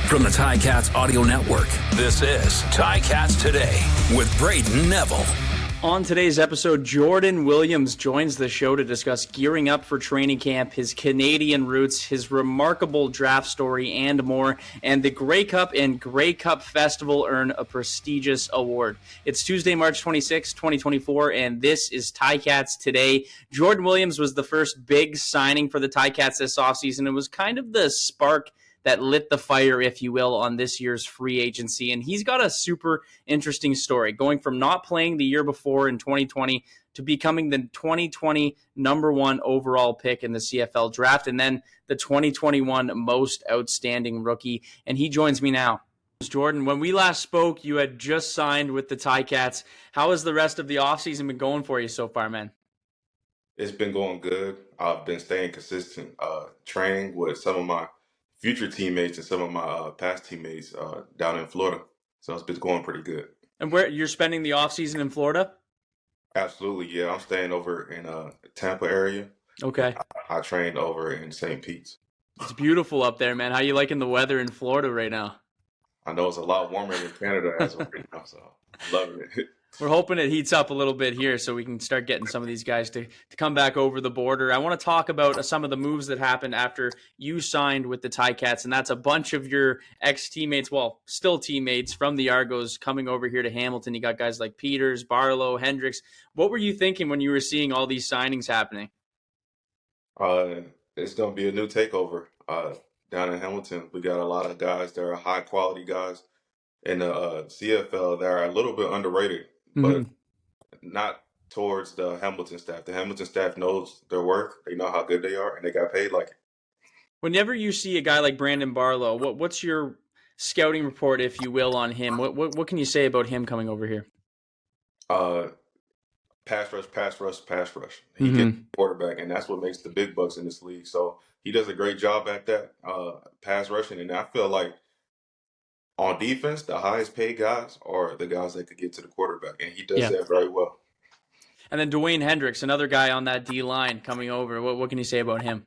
From the Ticats Audio Network, this is Ticats Today with Brayden Neville. On today's episode, Jordan Williams joins the show to discuss gearing up for training camp, his Canadian roots, his remarkable draft story, and more. And the Grey Cup and Grey Cup Festival earn a prestigious award. It's Tuesday, March 26, 2024, and this is Ticats Today. Jordan Williams was the first big signing for the Ticats this offseason. It was kind of the spark that lit the fire, if you will, on this year's free agency. And he's got a super interesting story, going from not playing the year before in 2020 to becoming the 2020 number one overall pick in the CFL draft, and then the 2021 most outstanding rookie. And he joins me now. Jordan, when we last spoke, you had just signed with the Ticats. How has the rest of the offseason been going for you so far, man? It's been going good. I've been staying consistent, training with some of my future teammates and some of my past teammates down in Florida. So it's been going pretty good. And where you're spending the offseason in Florida? Absolutely, yeah. I'm staying over in Tampa area. Okay. I trained over in St. Pete's. It's beautiful up there, man. How you liking the weather in Florida right now? I know it's a lot warmer than Canada as of right now, so I'm loving it. We're hoping it heats up a little bit here so we can start getting some of these guys to come back over the border. I want to talk about some of the moves that happened after you signed with the Ticats, and that's a bunch of your ex-teammates, well, still teammates from the Argos coming over here to Hamilton. You got guys like Peters, Barlow, Hendricks. What were you thinking when you were seeing all these signings happening? It's going to be a new takeover down in Hamilton. We got a lot of guys that are high-quality guys in the CFL that are a little bit underrated. But not towards the Hamilton staff. The Hamilton staff knows their worth. They know how good they are, and they got paid like it. Whenever you see a guy like Brandon Barlow, what's your scouting report, if you will, on him? What can you say about him coming over here? Pass rush. He gets quarterback, and that's what makes the big bucks in this league. So he does a great job at that, pass rushing. And I feel like on defense, the highest paid guys are the guys that could get to the quarterback, and he does that very well. And then Dwayne Hendricks, another guy on that D-line coming over. What can you say about him?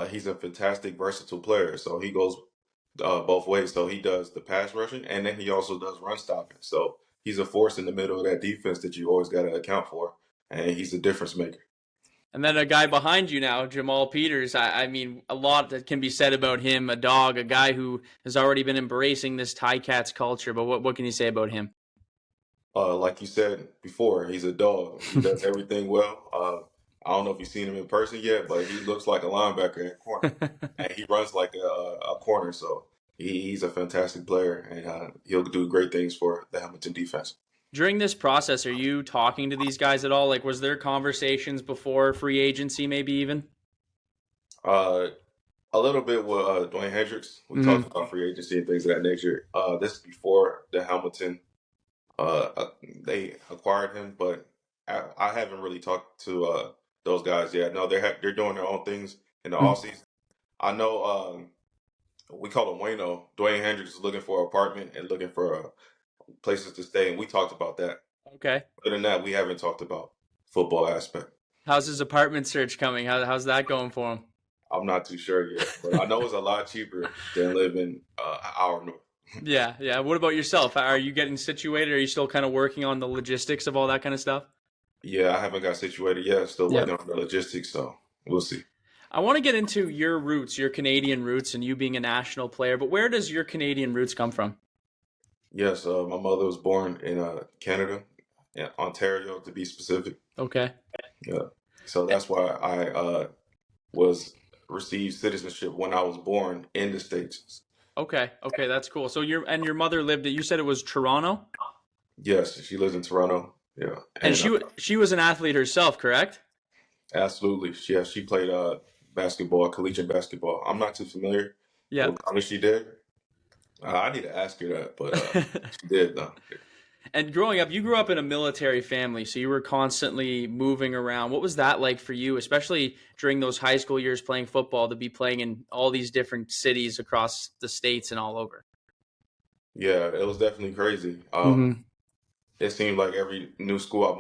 He's a fantastic, versatile player, so he goes both ways. So he does the pass rushing, and then he also does run stopping. So he's a force in the middle of that defense that you always got to account for, and he's a difference maker. And then a guy behind you now, Jamal Peters. I mean, a lot that can be said about him, a dog, a guy who has already been embracing this Ticats culture. But what can you say about him? Like you said before, he's a dog. He does everything well. I don't know if you've seen him in person yet, but he looks like a linebacker at corner. And he runs like a corner. So he's a fantastic player, and he'll do great things for the Hamilton defense. During this process, are you talking to these guys at all? Like, was there conversations before free agency, maybe even? A little bit with Dwayne Hendricks. We talked about free agency and things of that nature. This is before the Hamilton, they acquired him, but I haven't really talked to those guys yet. No, they're doing their own things in the offseason. I know we call him Wayno. Dwayne Hendricks is looking for an apartment and looking for places to stay, and we talked about that. Okay. Other than that, we haven't talked about football aspect. How's his apartment search coming? How's that going for him? I'm not too sure yet, but I know it's a lot cheaper than living an hour north. Yeah. What about yourself? Are you getting situated? Are you still kind of working on the logistics of all that kind of stuff? Yeah, I haven't got situated yet. Still working on the logistics, so we'll see. I want to get into your roots, your Canadian roots, and you being a national player, but where does your Canadian roots come from? Yes, my mother was born in Canada, in Ontario to be specific. Okay. Yeah, so that's why I received citizenship when I was born in the States. Okay, that's cool. So your mother lived, you said it was Toronto? Yes, she lives in Toronto. Yeah, and she was an athlete herself, correct? Absolutely. She played basketball, collegiate basketball. I'm not too familiar. Yeah. With how she did. I need to ask her that, but she did though. And growing up, you grew up in a military family, so you were constantly moving around. What was that like for you, especially during those high school years playing football, to be playing in all these different cities across the states and all over? Yeah, it was definitely crazy. It seemed like every new school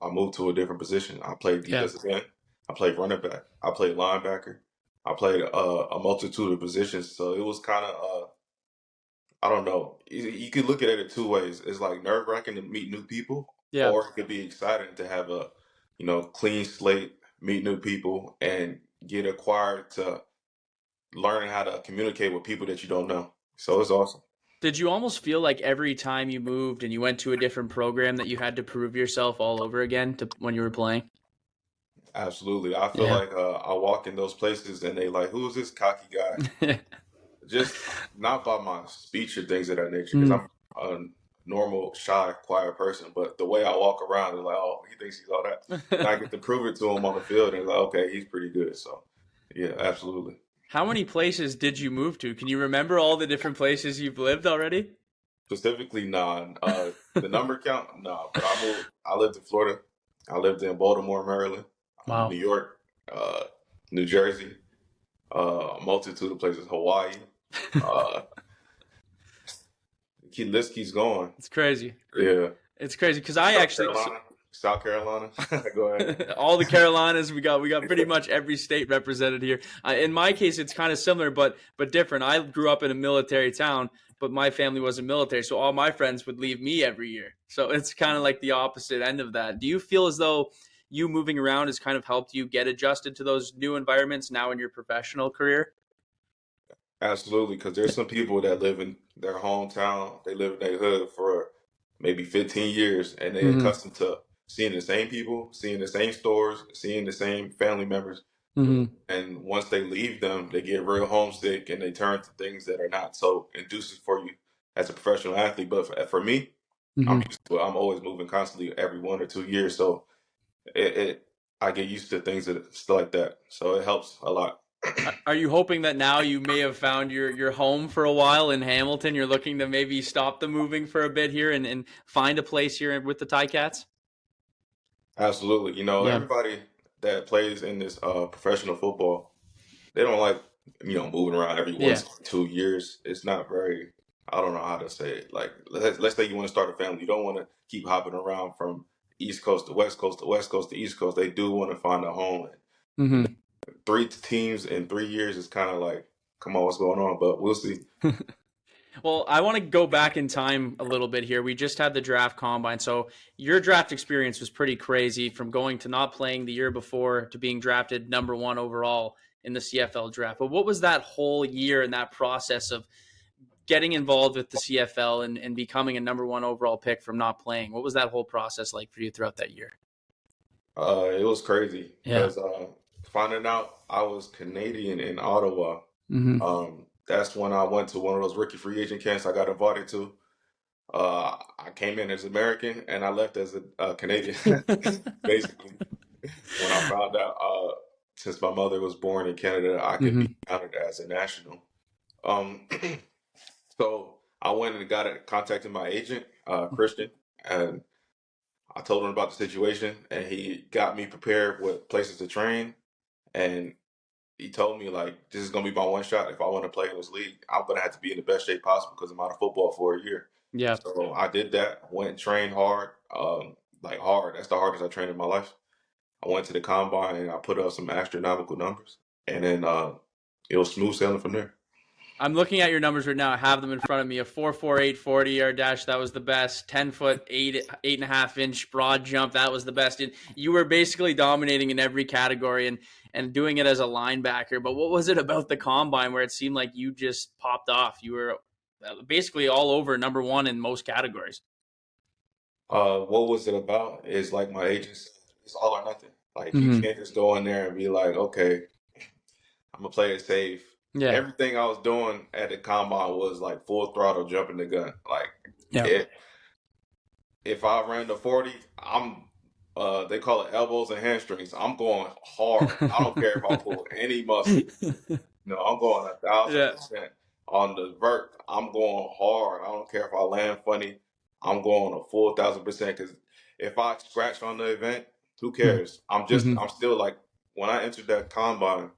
I moved to a different position. I played defensive end. I played running back. I played linebacker. I played a multitude of positions, so it was kind of I don't know. You could look at it two ways. It's like nerve wracking to meet new people, Yeah. or it could be exciting to have a clean slate, meet new people, and get acquired to learning how to communicate with people that you don't know. So it's awesome. Did you almost feel like every time you moved and you went to a different program that you had to prove yourself all over again to when you were playing? Absolutely. I feel Yeah. like I walk in those places and they like, who's this cocky guy? Just not by my speech or things of that nature, because Mm. I'm a normal, shy, quiet person. But the way I walk around, they're like, oh, he thinks he's all that. And I get to prove it to him on the field, and like, okay, he's pretty good. So, yeah, absolutely. How many places did you move to? Can you remember all the different places you've lived already? Specifically, nah. The number count, nah. But I moved. I lived in Florida. I lived in Baltimore, Maryland, New Wow. York, uh, New Jersey, a multitude of places, Hawaii. Uh, the list keeps going. It's crazy. Yeah. It's crazy because I actually South Carolina. Go ahead. all the Carolinas we got pretty much every state represented here. In my case, it's kind of similar but different. I grew up in a military town, but my family wasn't military, so all my friends would leave me every year. So it's kind of like the opposite end of that. Do you feel as though you moving around has kind of helped you get adjusted to those new environments now in your professional career? Absolutely, because there's some people that live in their hometown, they live in their hood for maybe 15 years, and they're Mm-hmm. accustomed to seeing the same people, seeing the same stores, seeing the same family members. Mm-hmm. And once they leave them, they get real homesick and they turn to things that are not so inducive for you as a professional athlete. But for me, I'm Mm-hmm. used to it. I'm always moving constantly every 1 or 2 years. So I get used to things that stuff like that. So it helps a lot. Are you hoping that now you may have found your home for a while in Hamilton? You're looking to maybe stop the moving for a bit here and find a place here with the Ticats? Absolutely. Yeah. Everybody that plays in this professional football, they don't like, moving around every Yeah. 1 or 2 years. It's not very, I don't know how to say it. Like, let's say you want to start a family. You don't want to keep hopping around from East Coast to West Coast to West Coast to East Coast. They do want to find a home. And Mm-hmm. 3 teams in 3 years is kind of like, come on, what's going on? But we'll see. Well, I want to go back in time a little bit here. We just had the draft combine. So your draft experience was pretty crazy from going to not playing the year before to being drafted number 1 overall in the CFL draft. But what was that whole year and that process of getting involved with the CFL and becoming a number 1 overall pick from not playing? What was that whole process like for you throughout that year? It was crazy Yeah. because finding out I was Canadian in Ottawa. Mm-hmm. That's when I went to one of those rookie free agent camps I got invited to. I came in as American and I left as a Canadian, basically. When I found out, since my mother was born in Canada, I could Mm-hmm. be counted as a national. Um, so I went and contacted my agent, Christian, and I told him about the situation, and he got me prepared with places to train, and he told me like this is gonna be my one shot. If I want to play in this league, I'm gonna have to be in the best shape possible because I'm out of football for a year. Yeah. So I did that. Went and trained hard, like hard. That's the hardest I trained in my life. I went to the combine and I put up some astronomical numbers, and then it was smooth sailing from there. I'm looking at your numbers right now. I have them in front of me. A 4.48 40-yard dash, that was the best. 10-foot, 8.5-inch broad jump, that was the best. And you were basically dominating in every category and doing it as a linebacker. But what was it about the combine where it seemed like you just popped off? You were basically all over number 1 in most categories. What was it about? Is like my agent said, it's all or nothing. Like you Mm-hmm. can't just go in there and be like, okay, I'm gonna play it safe. Yeah. Everything I was doing at the combine was like full throttle jumping the gun. Like Yeah. if I ran the 40, I'm they call it elbows and hamstrings. I'm going hard. I don't care if I pull any muscle. No, I'm going 1,000% on the vert. I'm going hard. I don't care if I land funny. I'm going a full 1,000% because if I scratch on the event, who cares? I'm still like when I entered that combine,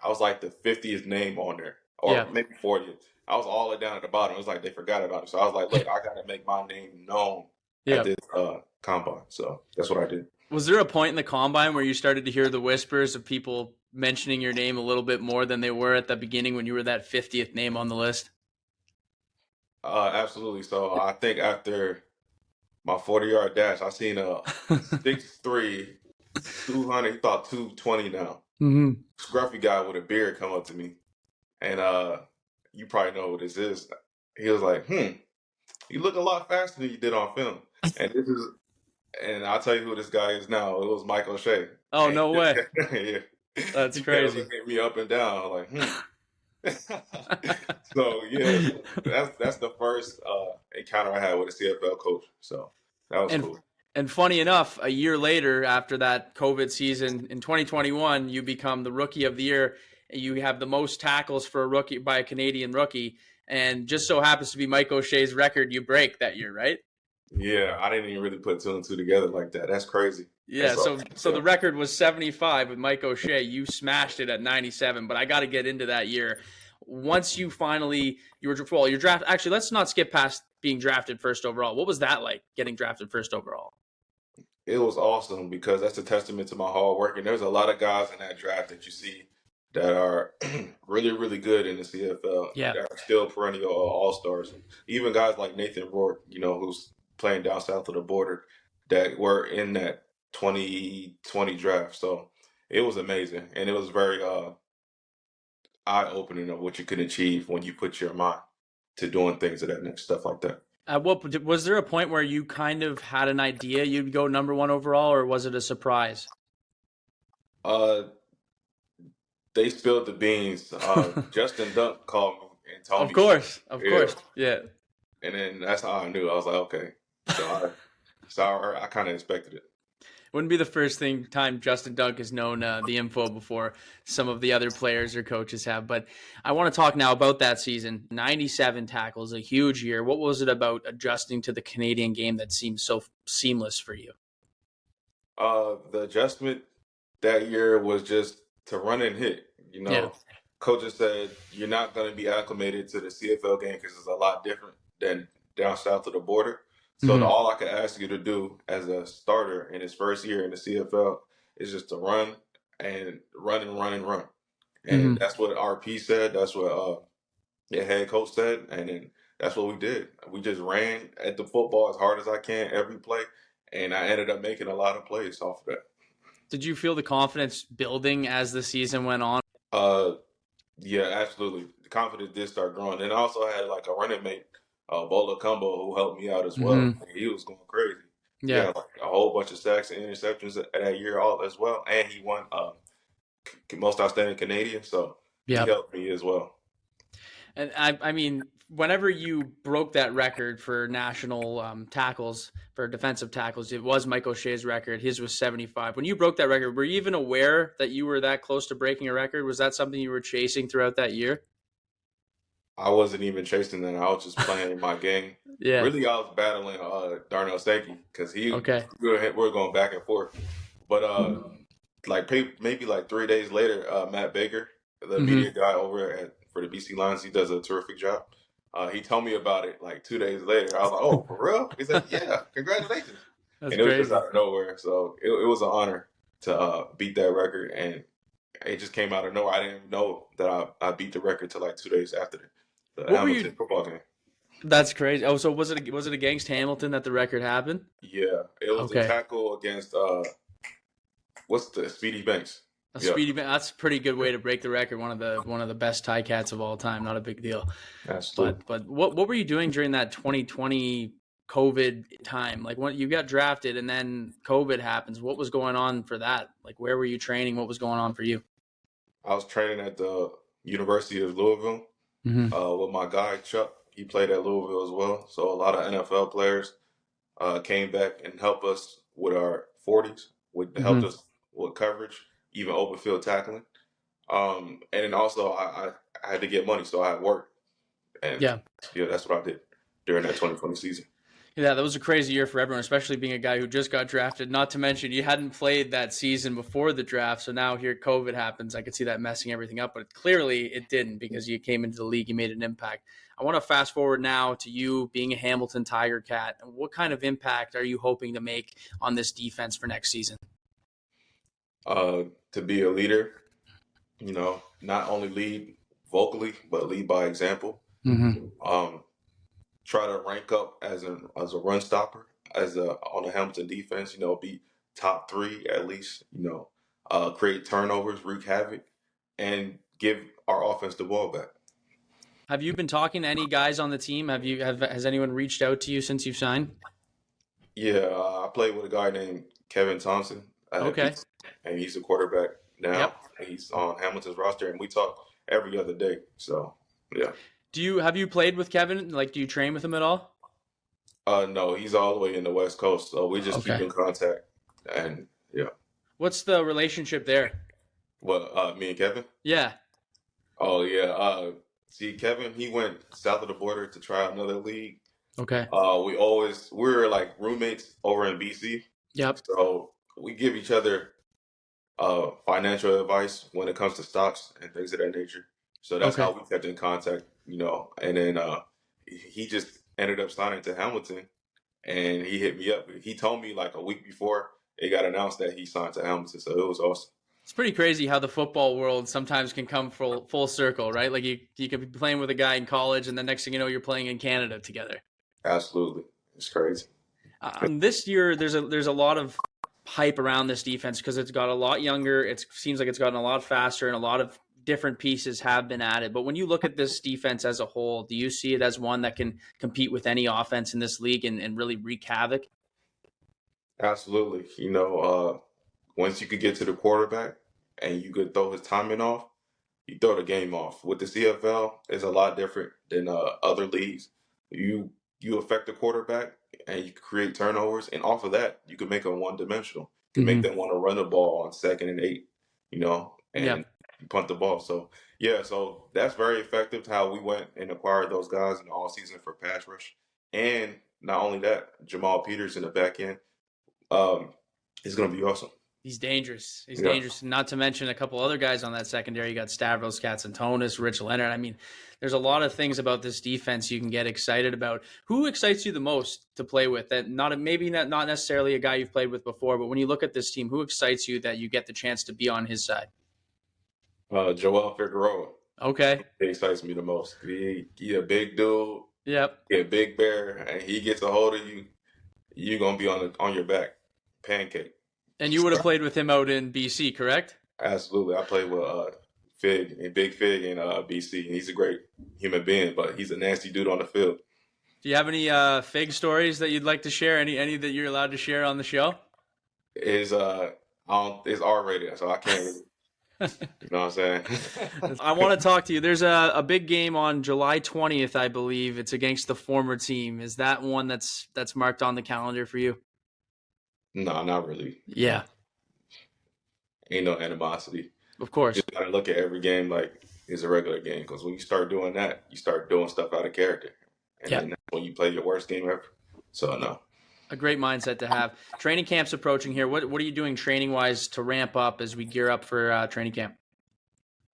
I was like the 50th name on there, or maybe 40th. I was all the way down at the bottom. It was like they forgot about it. So I was like, look, I got to make my name known at this combine. So that's what I did. Was there a point in the combine where you started to hear the whispers of people mentioning your name a little bit more than they were at the beginning when you were that 50th name on the list? Absolutely. So I think after my 40-yard dash, I seen a 6'3", 200, he thought 220 now. Mm-hmm. Scruffy guy with a beard come up to me. And you probably know what this is. He was like, you look a lot faster than you did on film. And I'll tell you who this guy is now. It was Mike O'Shea. Oh, And no way. yeah. That's He kept crazy. looking at me up and down. I'm like, So yeah, that's the first encounter I had with a CFL coach. So that was And cool. and funny enough, a year later, after that COVID season in 2021, you become the rookie of the year. You have the most tackles for a rookie by a Canadian rookie, and just so happens to be Mike O'Shea's record you break that year, right? Yeah, I didn't even really put two and two together like that. That's crazy. Yeah, That's all. so the record was 75 with Mike O'Shea. You smashed it at 97, but I got to get into that year. Once you finally your draft. Actually, let's not skip past being drafted first overall. What was that like, getting drafted first overall? It was awesome because that's a testament to my hard work. And there's a lot of guys in that draft that you see that are really, really good in the CFL Yeah. that are still perennial all-stars. Even guys like Nathan Rourke, who's playing down south of the border, that were in that 2020 draft. So it was amazing. And it was very eye-opening of what you can achieve when you put your mind to doing things of that next stuff like that. Was there a point where you kind of had an idea you'd go number one overall, or was it a surprise? Uh, they spilled the beans. Justin Dunk called me and told Of me. course, Yeah. yeah. And then that's how I knew. I was like, okay. So I kind of expected it. Wouldn't be the first time Justin Dunk has known the info before some of the other players or coaches have. But I want to talk now about that season. 97 tackles, a huge year. What was it about adjusting to the Canadian game that seemed so seamless for you? The adjustment that year was just to run and hit. Yeah. Coaches said you're not going to be acclimated to the CFL game because it's a lot different than down south of the border. So all I could ask you to do as a starter in his first year in the CFL is just to run and run and run and run. And that's what RP said. That's what the head coach said. And then that's what we did. We just ran at the football as hard as I can every play. And I ended up making a lot of plays off of that. Did you feel the confidence building as the season went on? Yeah, absolutely. The confidence did start growing. And I also had like a running mate, Bola Combo, who helped me out as well. He was going crazy. Yeah. He had like a whole bunch of sacks and interceptions that year all as well. And he won most outstanding Canadian. So he helped me as well. And I mean, whenever you broke that record for national tackles, for defensive tackles, it was Mike O'Shea's record. His was 75. When you broke that record, were you even aware that you were that close to breaking a record? Was that something you were chasing throughout that year? I wasn't even chasing that. I was just playing my game. Yeah. Really, I was battling Darnell Sankey because we were going back and forth. But maybe like 3 days later, Matt Baker, the media guy over for the BC Lions, he does a terrific job. He told me about it like 2 days later. I was like, "Oh, for real?" He said, "Yeah, congratulations!" That's and it crazy. was just out of nowhere. So it was an honor to beat that record, and it just came out of nowhere. I didn't even know that I beat the record till like 2 days after the Hamilton football game. That's crazy. Oh, so was it against Hamilton that the record happened? Yeah, it was a tackle against what's the Speedy Banks. Speedy Banks. That's a pretty good way to break the record. One of the best Ticats of all time. Not a big deal. But what were you doing during that 2020 COVID time? Like when you got drafted and then COVID happens, what was going on for that? Like where were you training? What was going on for you? I was training at the University of Louisville with my guy Chuck. He played at Louisville as well. So a lot of NFL players came back and helped us with our 40s, helped us with coverage, even open field tackling. And then also I had to get money, so I had work. And yeah, that's what I did during that 2020 season. Yeah, that was a crazy year for everyone, especially being a guy who just got drafted. Not to mention you hadn't played that season before the draft, so now here COVID happens. I could see that messing everything up, but clearly it didn't because you came into the league, you made an impact. I want to fast forward now to you being a Hamilton Tiger Cat. What kind of impact are you hoping to make on this defense for next season? To be a leader, not only lead vocally, but lead by example. Mm-hmm. Try to rank up as a run stopper, on the Hamilton defense. Be top 3 at least. Create turnovers, wreak havoc, and give our offense the ball back. Have you been talking to any guys on the team? Has anyone reached out to you since you've signed? Yeah, I played with a guy named Kevin Thompson. Okay. And he's a quarterback now. Yep. He's on Hamilton's roster, and we talk every other day. So, yeah. Have you played with Kevin? Like, do you train with him at all? No, he's all the way in the West Coast, so we just keep in contact. And yeah. What's the relationship there? Well, me and Kevin? Yeah. Oh yeah. See, Kevin, he went south of the border to try another league. Okay. We were like roommates over in BC. Yep. So we give each other financial advice when it comes to stocks and things of that nature. So that's how we kept in contact, And then he just ended up signing to Hamilton, and he hit me up. He told me like a week before it got announced that he signed to Hamilton, so it was awesome. It's pretty crazy how the football world sometimes can come full circle, right? Like you could be playing with a guy in college, and the next thing you know, you're playing in Canada together. Absolutely, it's crazy. This year, there's a lot of hype around this defense because it's got a lot younger. It seems like it's gotten a lot faster, and a lot of different pieces have been added. But when you look at this defense as a whole, do you see it as one that can compete with any offense in this league and really wreak havoc? Absolutely. Once you could get to the quarterback and you could throw his timing off, you throw the game off. With the CFL, it's a lot different than other leagues. You affect the quarterback and you create turnovers, and off of that, you can make them one-dimensional. You can make them want to run the ball on 2nd and 8, and punt the ball. So, so that's very effective how we went and acquired those guys in the all season for pass rush. And not only that, Jamal Peters in the back end is going to be awesome. He's dangerous. He's dangerous. Not to mention a couple other guys on that secondary. You got Stavros Katsantonis, Rich Leonard. I mean, there's a lot of things about this defense you can get excited about. Who excites you the most to play with? That not necessarily a guy you've played with before, but when you look at this team, who excites you that you get the chance to be on his side? Joel Figueroa. Okay. He excites me the most. He a big dude. Yep. He a big bear, and he gets a hold of you. You're gonna be on your back, pancake. And you would have played with him out in BC, correct? Absolutely. I played with Big Fig in BC. He's a great human being, but he's a nasty dude on the field. Do you have any Fig stories that you'd like to share? Any that you're allowed to share on the show? It's R-rated, so I can't really. You know what I'm saying? I want to talk to you. There's a big game on July 20th, I believe. It's against the former team. Is that one that's marked on the calendar for you? No, not really. Yeah. Ain't no animosity. Of course. You gotta look at every game like it's a regular game, because when you start doing that, you start doing stuff out of character. And then that's when you play your worst game ever. So, no. A great mindset to have. Training camp's approaching here. What are you doing training-wise to ramp up as we gear up for training camp?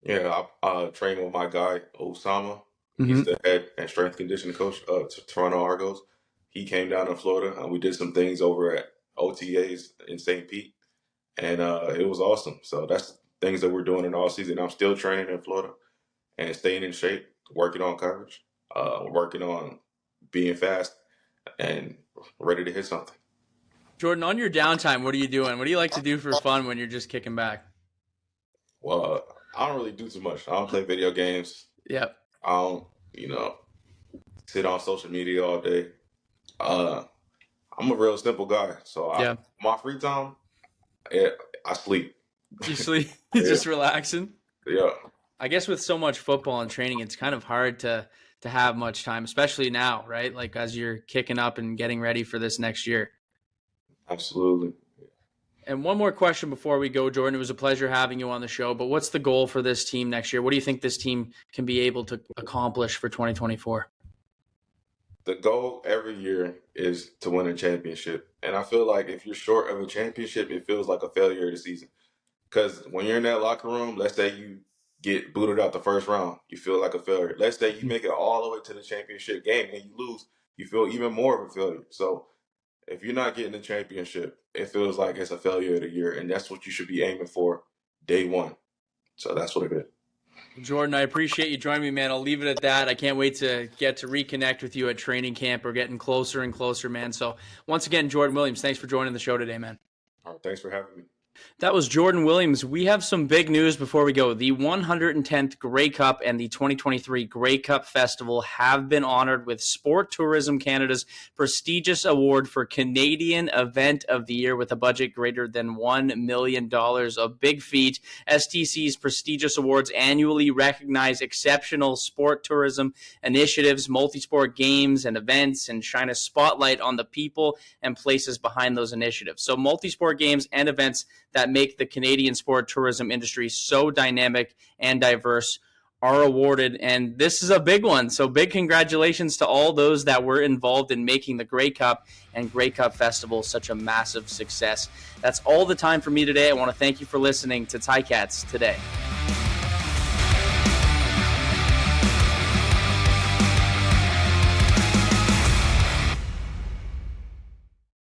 Yeah, I train with my guy, Osama. He's the head and strength conditioning coach of Toronto Argos. He came down to Florida, and we did some things over at OTAs in St. Pete, and it was awesome. So that's things that we're doing in all season. I'm still training in Florida and staying in shape, working on coverage, working on being fast and ready to hit something. Jordan, on your downtime, what are you doing? What do you like to do for fun when you're just kicking back? Well, I don't really do too much. I don't play video games. Yep. I don't, sit on social media all day. I'm a real simple guy, so my free time, I sleep. You sleep? Just relaxing? Yeah. I guess with so much football and training, it's kind of hard to have much time, especially now, right? Like as you're kicking up and getting ready for this next year. Absolutely. And one more question before we go, Jordan. It was a pleasure having you on the show, but what's the goal for this team next year? What do you think this team can be able to accomplish for 2024? the goal every year is to win a championship. And I feel like if you're short of a championship, it feels like a failure of the season. Because when you're in that locker room, let's say you get booted out the first round, you feel like a failure. Let's say you make it all the way to the championship game and you lose, you feel even more of a failure. So if you're not getting the championship, it feels like it's a failure of the year. And that's what you should be aiming for day one. So that's what it is. Jordan, I appreciate you joining me, man. I'll leave it at that. I can't wait to get to reconnect with you at training camp. We're getting closer and closer, man. So once again, Jordan Williams, thanks for joining the show today, man. All right, thanks for having me. That was Jordan Williams. We have some big news before we go. The 110th Grey Cup and the 2023 Grey Cup Festival have been honored with Sport Tourism Canada's prestigious award for Canadian Event of the Year with a budget greater than $1 million. A big feat. STC's prestigious awards annually recognize exceptional sport tourism initiatives, multi-sport games and events, and shine a spotlight on the people and places behind those initiatives. So multi-sport games and events that make the Canadian sport tourism industry so dynamic and diverse are awarded, and this is a big one. So big congratulations to all those that were involved in making the Grey Cup and Grey Cup Festival such a massive success. That's all the time for me today. I want to thank you for listening to Ticats Today.